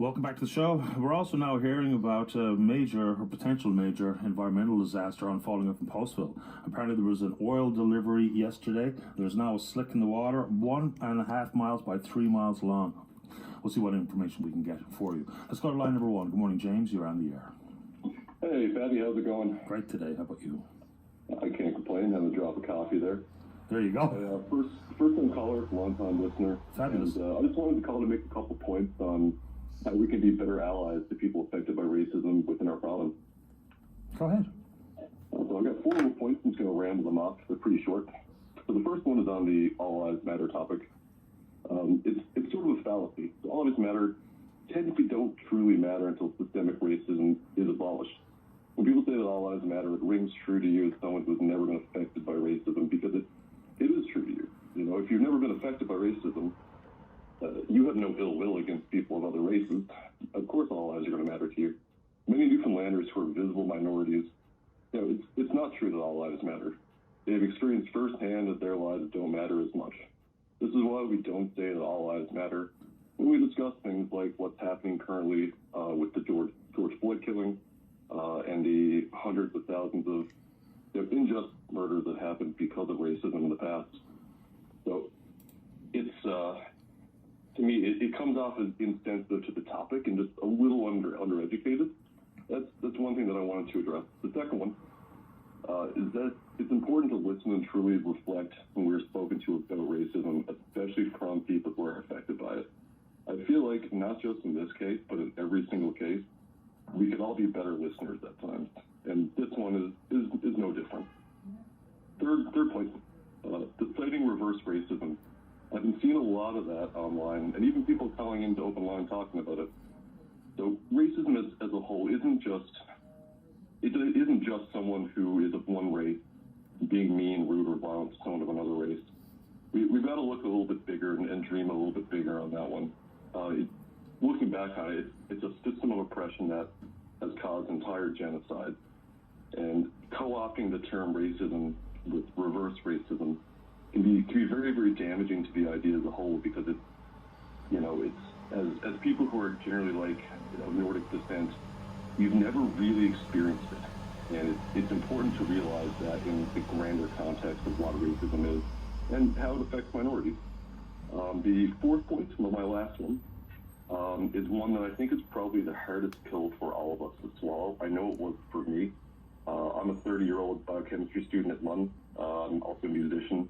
Welcome back to the show. We're also now hearing about a major or potential major environmental disaster unfolding up in Postville. Apparently there was an oil delivery yesterday. There's now a slick in the water, 1.5 miles by 3 miles long. We'll see what information we can get for you. Let's go to line number one. Good morning, James. You're on the air. Hey, Fatty, how's it going? Great today. How about you? I can't complain. Having a drop of coffee there. There you go. First time caller, long-time listener. Fabulous. And, I just wanted to call to make a couple points on how we can be better allies to people affected by racism within our province. Go ahead. So I've got 4 little points. I'm just going to ramble them off. They're pretty short. So the first one is on the All Lives Matter topic. It's sort of a fallacy. So all lives matter technically don't truly matter until systemic racism is abolished. When people say that all lives matter, it rings true to you as someone who's never been affected by racism, because it is true to you. You know, if you've never been affected by racism, you have no ill will against people of other races. Of course, all lives are going to matter to you. Many Newfoundlanders who are visible minorities, you know, it's not true that all lives matter. They've experienced firsthand that their lives don't matter as much. This is why we don't say that all lives matter when we discuss things like what's happening currently with the George Floyd killing and the hundreds of thousands of unjust murders that happened because of racism in the past. So it's to me, it comes off as insensitive to the topic and just a little undereducated. That's one thing that I wanted to address. The second one is that it's important to listen and truly reflect when we're spoken to about racism, especially from people who are affected by it. I feel like not just in this case, but in every single case, we could all be better listeners at times, and this one is no different. Third point, citing reverse racism. I've been seeing a lot of that online, and even people calling into open line talking about it. So racism as a whole isn't just someone who is of one race being mean, rude, or violent to someone of another race. We've got to look a little bit bigger and dream a little bit bigger on that one. Looking back on it, it's a system of oppression that has caused entire genocide. And co-opting the term racism with reverse racism can be very, very damaging to the idea as a whole, because it's as people who are generally like Nordic descent, you've never really experienced it. And it's important to realize that in the grander context of what racism is and how it affects minorities. The fourth point, my last one, is one that I think is probably the hardest pill for all of us to swallow. I know it was for me. I'm a 30-year-old biochemistry student at Lund. I'm also a musician.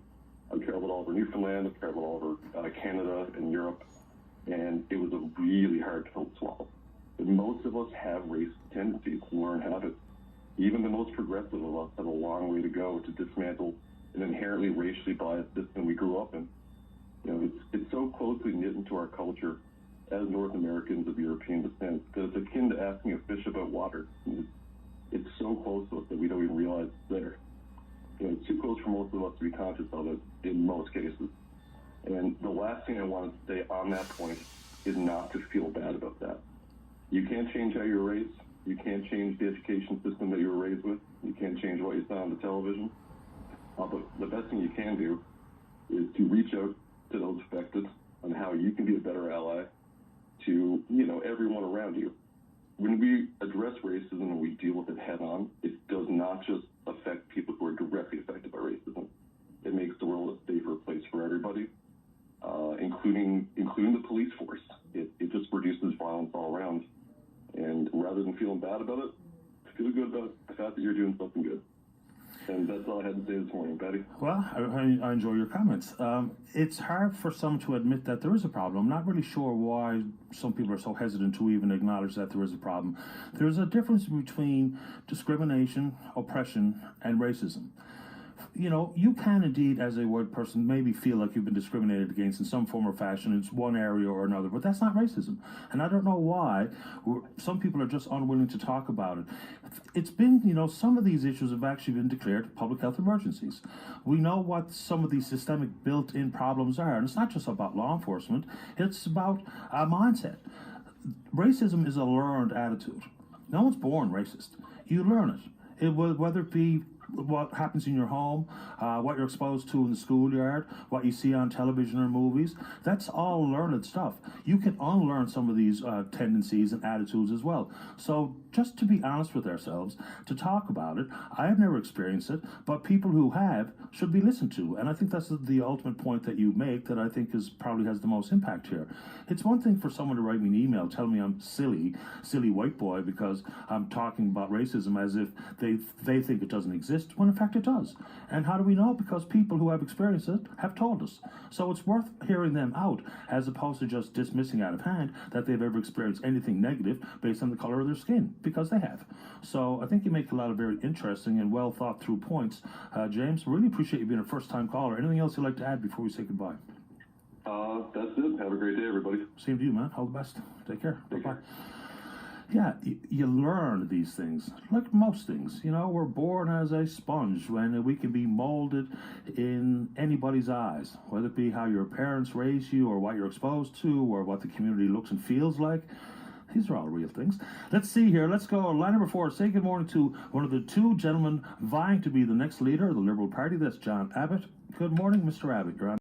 I've traveled all over Newfoundland. I've traveled all over Canada and Europe. And it was a really hard pill to swallow. But most of us have racist tendencies, learned habits. Even the most progressive of us have a long way to go to dismantle an inherently racially biased system we grew up in. You know, it's so closely knit into our culture as North Americans of European descent that it's akin to asking a fish about water. It's so close to us that we don't even realize it's there. You know, it's too close for most of us to be conscious of it in most cases. And the last thing I wanted to say on that point is not to feel bad about that. You can't change how you're raised. You can't change the education system that you were raised with. You can't change what you saw on the television. But the best thing you can do is to reach out to those affected on how you can be a better ally to, everyone around you. When we address racism and we deal with it head on, it does not just affect people who are directly affected by racism. It makes the world a safer place for everybody, including the police force. It just reduces violence all around. And rather than feeling bad about it, feel good about the fact that you're doing something good. And that's all I had to say this morning, Patty. Well, I enjoy your comments. It's hard for some to admit that there is a problem. I'm not really sure why some people are so hesitant to even acknowledge that there is a problem. There's a difference between discrimination, oppression, and racism. You can indeed, as a white person, maybe feel like you've been discriminated against in some form or fashion. It's one area or another, but that's not racism. And I don't know why some people are just unwilling to talk about it. It's been, some of these issues have actually been declared public health emergencies. We know what some of these systemic built-in problems are, and it's not just about law enforcement. It's about a mindset. Racism is a learned attitude. No one's born racist. You learn it. Whether it be what happens in your home, what you're exposed to in the schoolyard, what you see on television or movies. That's all learned stuff. You can unlearn some of these tendencies and attitudes as well. So just to be honest with ourselves, to talk about it, I have never experienced it, but people who have should be listened to. And I think that's the ultimate point that you make that I think is probably has the most impact here. It's one thing for someone to write me an email telling me I'm silly white boy because I'm talking about racism as if they think it doesn't exist, when in fact it does. And how do we know? Because people who have experienced it have told us. So it's worth hearing them out as opposed to just dismissing out of hand that they've ever experienced anything negative based on the color of their skin, because they have. So I think you make a lot of very interesting and well thought through points. James, really appreciate you being a first time caller. Anything else you'd like to add before we say goodbye? That's it. Have a great day, everybody. Same to you, man. All the best. Take care. Take Bye-bye. care. Yeah, you learn these things. Like most things, you know, we're born as a sponge when we can be molded in anybody's eyes, whether it be how your parents raise you or what you're exposed to or what the community looks and feels like. These are all real things. Let's see here. Let's go. Line number 4. Say good morning to one of the two gentlemen vying to be the next leader of the Liberal Party. That's John Abbott. Good morning, Mr. Abbott. You're on.